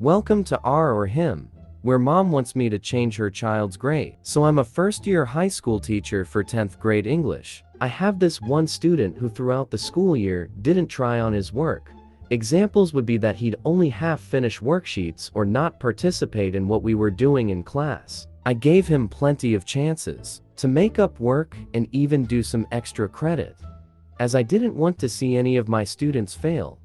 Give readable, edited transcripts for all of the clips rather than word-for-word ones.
Welcome to R or Him, where mom wants me to change her child's grade. So I'm a first-year high school teacher for 10th grade English. I have this one student who throughout the school year didn't try on his work. Examples would be that he'd only half finish worksheets or not participate in what we were doing in class. I gave him plenty of chances to make up work and even do some extra credit, as I didn't want to see any of my students fail.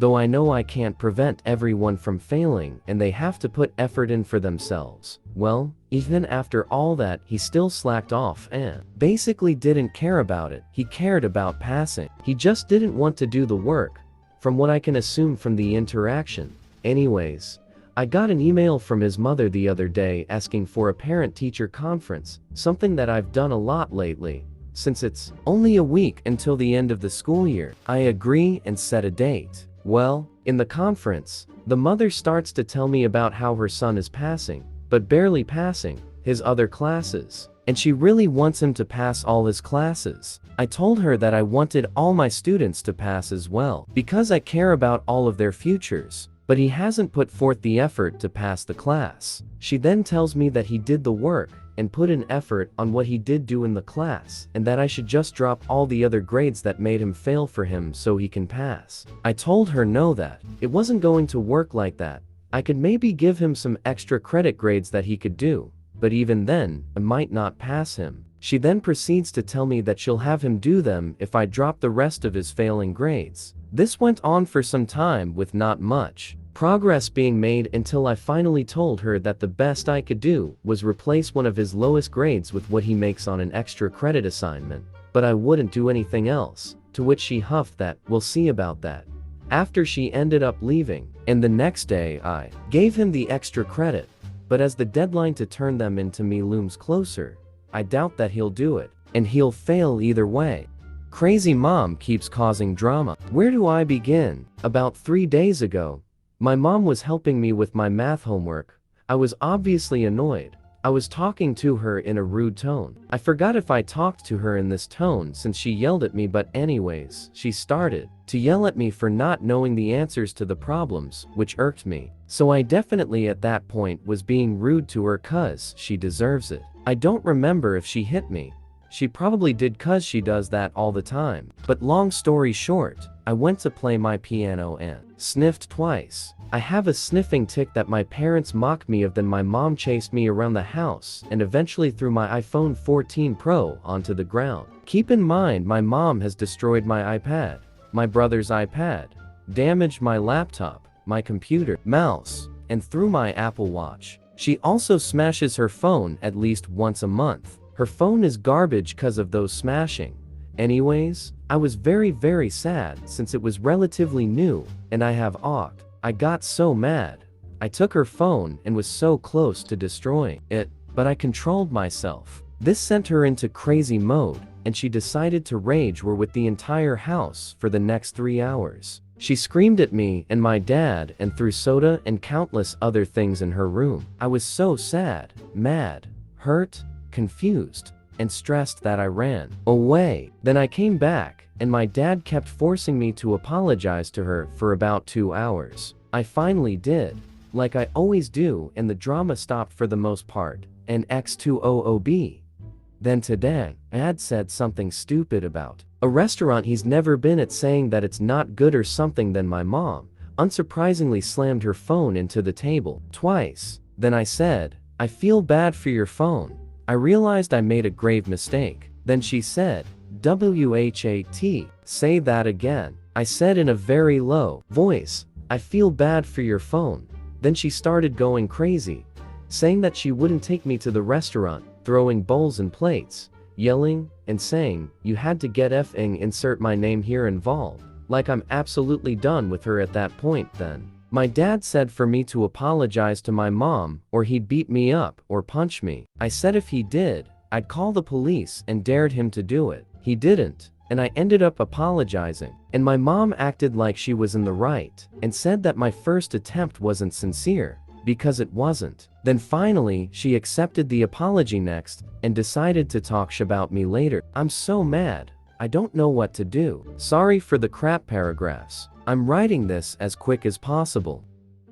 Though I know I can't prevent everyone from failing and they have to put effort in for themselves. Well, even after all that, he still slacked off and basically didn't care about it. He cared about passing. He just didn't want to do the work, from what I can assume from the interaction. Anyways, I got an email from his mother the other day asking for a parent-teacher conference, something that I've done a lot lately, since it's only a week until the end of the school year. I agree and set a date. Well, in the conference, the mother starts to tell me about how her son is passing, but barely passing, his other classes, and she really wants him to pass all his classes. I told her that I wanted all my students to pass as well, because I care about all of their futures, but he hasn't put forth the effort to pass the class. She then tells me that he did the work and put an effort on what he did do in the class, and that I should just drop all the other grades that made him fail for him so he can pass. I told her no, that it wasn't going to work like that. I could maybe give him some extra credit grades that he could do, but even then, I might not pass him. She then proceeds to tell me that she'll have him do them if I drop the rest of his failing grades. This went on for some time with not much progress being made until I finally told her that the best I could do was replace one of his lowest grades with what he makes on an extra credit assignment, but I wouldn't do anything else, to which she huffed that, "We'll see about that," after she ended up leaving. And the next day I gave him the extra credit, but as the deadline to turn them into me looms closer, I doubt that he'll do it, and he'll fail either way. Crazy mom keeps causing drama. Where do I begin? About 3 days ago, my mom was helping me with my math homework. I was obviously annoyed. I was talking to her in a rude tone. I forgot if I talked to her in this tone since she yelled at me, but anyways, she started to yell at me for not knowing the answers to the problems, which irked me. So I definitely at that point was being rude to her cause she deserves it. I don't remember if she hit me. She probably did cause she does that all the time. But long story short, I went to play my piano and sniffed twice. I have a sniffing tic that my parents mock me of. Then my mom chased me around the house and eventually threw my iPhone 14 Pro onto the ground. Keep in mind, my mom has destroyed my iPad, my brother's iPad, damaged my laptop, my computer, mouse, and threw my Apple Watch. She also smashes her phone at least once a month. Her phone is garbage cause of those smashing. Anyways, I was very sad since it was relatively new and I have OCD. I got so mad. I took her phone and was so close to destroying it, but I controlled myself. This sent her into crazy mode and she decided to rage war with the entire house for the next 3 hours. She screamed at me and my dad and threw soda and countless other things in her room. I was so sad, mad, hurt, confused, and stressed that I ran away. Then I came back, and my dad kept forcing me to apologize to her for about 2 hours. I finally did, like I always do, and the drama stopped for the most part. And X2OOB. Then today, Dad said something stupid about a restaurant he's never been at, saying that it's not good or something. Then my mom, unsurprisingly, slammed her phone into the table twice. Then I said, "I feel bad for your phone. I realized I made a grave mistake." Then she said, "WHAT, say that again." I said in a very low voice, "I feel bad for your phone." Then she started going crazy, saying that she wouldn't take me to the restaurant, throwing bowls and plates, yelling, and saying, "You had to get effing insert my name here involved." Like I'm absolutely done with her at that point. Then my dad said for me to apologize to my mom or he'd beat me up or punch me. I said if he did, I'd call the police and dared him to do it. He didn't, and I ended up apologizing. And my mom acted like she was in the right and said that my first attempt wasn't sincere, because it wasn't. Then finally, she accepted the apology next and decided to talk sh about me later. I'm so mad. I don't know what to do. Sorry for the crap paragraphs. I'm writing this as quick as possible.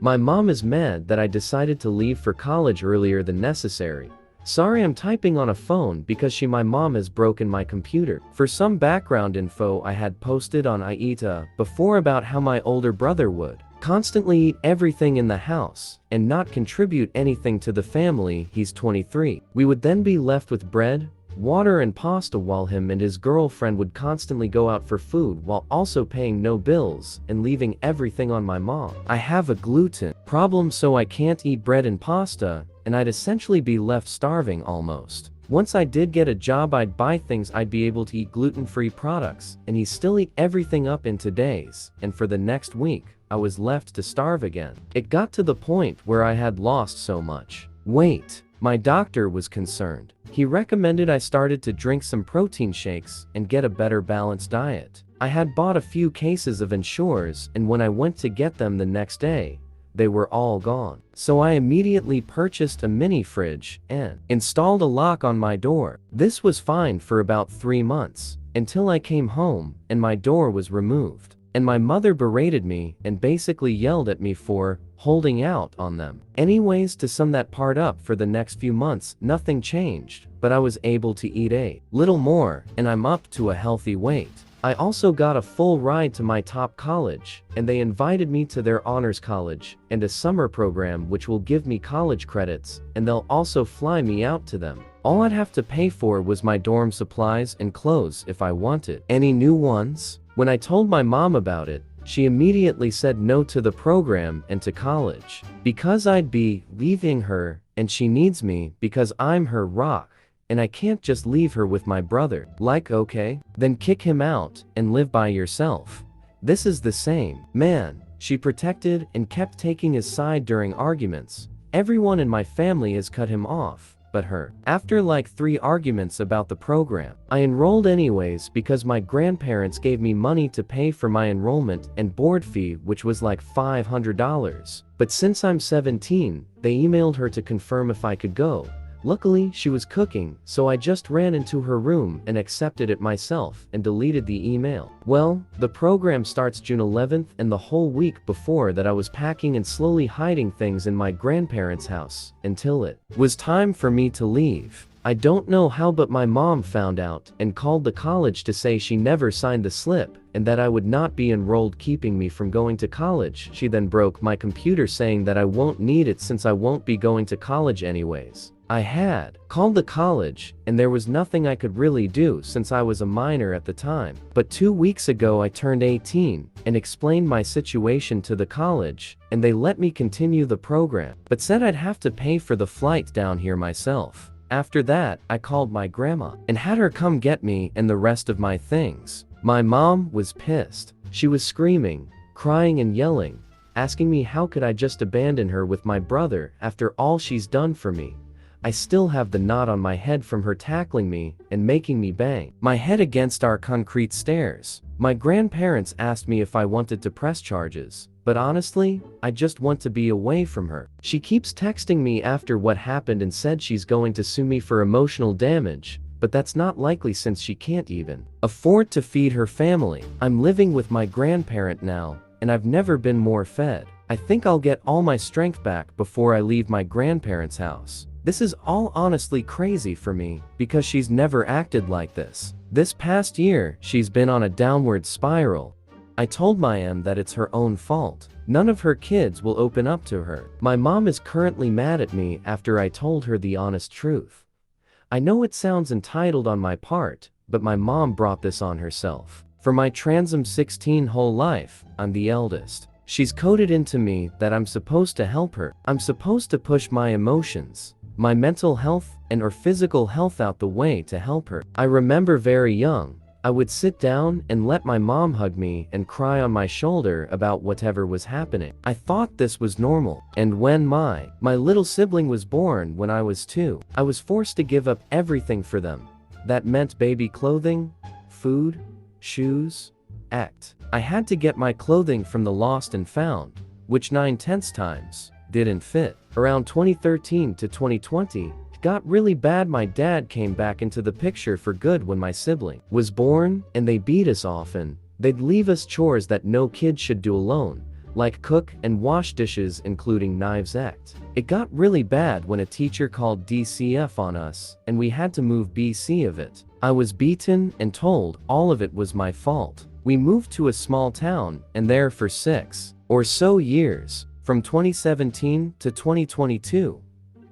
My mom is mad that I decided to leave for college earlier than necessary. Sorry, I'm typing on a phone because my mom has broken my computer. For some background info, I had posted on Aita before about how my older brother would constantly eat everything in the house and not contribute anything to the family. He's 23. We would then be left with bread, water and pasta while him and his girlfriend would constantly go out for food while also paying no bills and leaving everything on my mom. I have a gluten problem, so I can't eat bread and pasta, and I'd essentially be left starving almost. Once I did get a job, I'd buy things, I'd be able to eat gluten-free products, and he still eat everything up into days, and for the next week, I was left to starve again. It got to the point where I had lost so much weight. My doctor was concerned. He recommended I started to drink some protein shakes and get a better balanced diet. I had bought a few cases of Ensures, and when I went to get them the next day, they were all gone. So I immediately purchased a mini fridge and installed a lock on my door. This was fine for about 3 months, until I came home and my door was removed. And my mother berated me and basically yelled at me for holding out on them. Anyways, to sum that part up, for the next few months, nothing changed, but I was able to eat a little more, and I'm up to a healthy weight. I also got a full ride to my top college, and they invited me to their honors college and a summer program which will give me college credits, and they'll also fly me out to them. All I'd have to pay for was my dorm supplies and clothes if I wanted any new ones. When I told my mom about it, she immediately said no to the program and to college, because I'd be leaving her, and she needs me because I'm her rock, and I can't just leave her with my brother. Like, okay, then kick him out and live by yourself. This is the same man. She protected and kept taking his side during arguments. Everyone in my family has cut him off but her. After like 3 arguments about the program, I enrolled anyways because my grandparents gave me money to pay for my enrollment and board fee, which was like $500. But since I'm 17, they emailed her to confirm if I could go. Luckily, she was cooking, so I just ran into her room and accepted it myself and deleted the email. Well, the program starts June 11th, and the whole week before that I was packing and slowly hiding things in my grandparents' house until it was time for me to leave. I don't know how, but my mom found out and called the college to say she never signed the slip and that I would not be enrolled, keeping me from going to college. She then broke my computer saying that I won't need it since I won't be going to college anyways. I had called the college, and there was nothing I could really do since I was a minor at the time. But 2 weeks ago I turned 18 and explained my situation to the college, and they let me continue the program, but said I'd have to pay for the flight down here myself. After that, I called my grandma and had her come get me and the rest of my things. My mom was pissed. She was screaming, crying and yelling, asking me how could I just abandon her with my brother after all she's done for me. I still have the knot on my head from her tackling me and making me bang my head against our concrete stairs. My grandparents asked me if I wanted to press charges, but honestly, I just want to be away from her. She keeps texting me after what happened and said she's going to sue me for emotional damage, but that's not likely since she can't even afford to feed her family. I'm living with my grandparent now, and I've never been more fed. I think I'll get all my strength back before I leave my grandparents' house. This is all honestly crazy for me, because she's never acted like this. This past year, she's been on a downward spiral. I told my M that it's her own fault. None of her kids will open up to her. My mom is currently mad at me after I told her the honest truth. I know it sounds entitled on my part, but my mom brought this on herself. For my transom 16 whole life, I'm the eldest. She's coded into me that I'm supposed to help her. I'm supposed to push my emotions, my mental health and or physical health out the way to help her. I remember very young, I would sit down and let my mom hug me and cry on my shoulder about whatever was happening. I thought this was normal. And when my little sibling was born when I was 2, I was forced to give up everything for them. That meant baby clothing, food, shoes, act. I had to get my clothing from the lost and found, which 9/10 times didn't fit. Around 2013 to 2020, it got really bad. My dad came back into the picture for good when my sibling was born, and they beat us often. They'd leave us chores that no kid should do alone, like cook and wash dishes including knives act. It got really bad when a teacher called DCF on us, and we had to move BC of it. I was beaten and told all of it was my fault. We moved to a small town, and there for 6 or so years, from 2017 to 2022.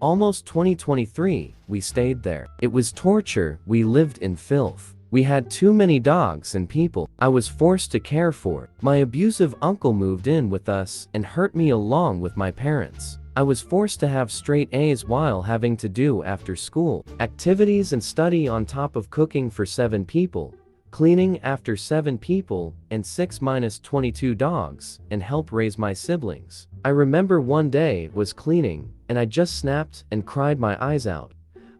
Almost 2023, we stayed there. It was torture, we lived in filth. We had too many dogs and people I was forced to care for. My abusive uncle moved in with us and hurt me along with my parents. I was forced to have straight A's while having to do after school activities and study on top of cooking for 7 people, cleaning after 7 people and 6-22 dogs, and help raise my siblings. I remember one day was cleaning, and I just snapped and cried my eyes out.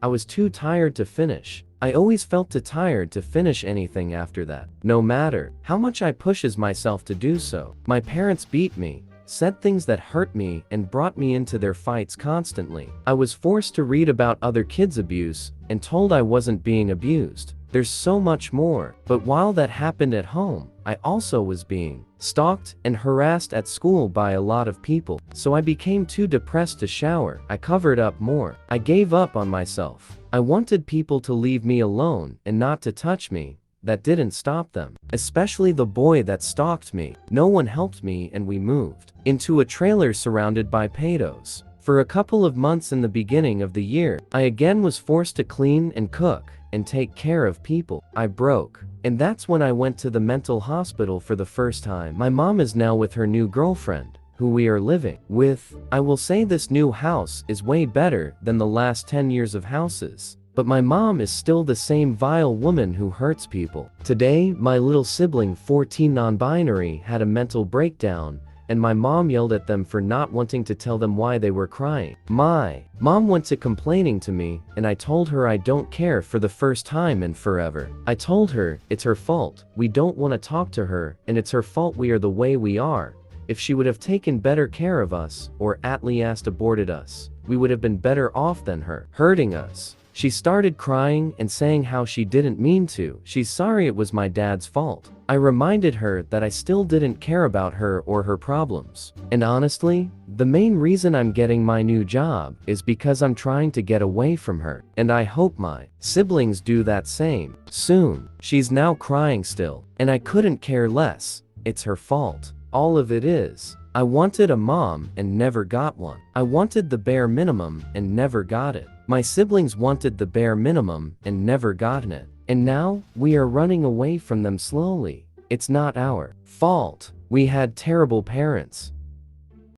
I was too tired to finish. I always felt too tired to finish anything after that, no matter how much I pushes myself to do so. My parents beat me, said things that hurt me, and brought me into their fights constantly. I was forced to read about other kids' abuse and told I wasn't being abused. There's so much more, but while that happened at home, I also was being stalked and harassed at school by a lot of people. So I became too depressed to shower. I covered up more. I gave up on myself. I wanted people to leave me alone and not to touch me. That didn't stop them, especially the boy that stalked me. No one helped me, and we moved into a trailer surrounded by pedos. For a couple of months in the beginning of the year, I again was forced to clean and cook and take care of people. I broke. And that's when I went to the mental hospital for the first time. My mom is now with her new girlfriend, who we are living with. I will say this new house is way better than the last 10 years of houses. But my mom is still the same vile woman who hurts people. Today, my little sibling 14 non-binary had a mental breakdown, and my mom yelled at them for not wanting to tell them why they were crying. My mom went to complaining to me, and I told her I don't care for the first time in forever. I told her it's her fault, we don't want to talk to her, and it's her fault we are the way we are. If she would have taken better care of us, or at least aborted us, we would have been better off than her hurting us. She started crying and saying how she didn't mean to. She's sorry, it was my dad's fault. I reminded her that I still didn't care about her or her problems. And honestly, the main reason I'm getting my new job is because I'm trying to get away from her. And I hope my siblings do that same soon. She's now crying still, and I couldn't care less. It's her fault. All of it is. I wanted a mom and never got one. I wanted the bare minimum and never got it. My siblings wanted the bare minimum and never gotten it. And now, we are running away from them slowly. It's not our fault. We had terrible parents.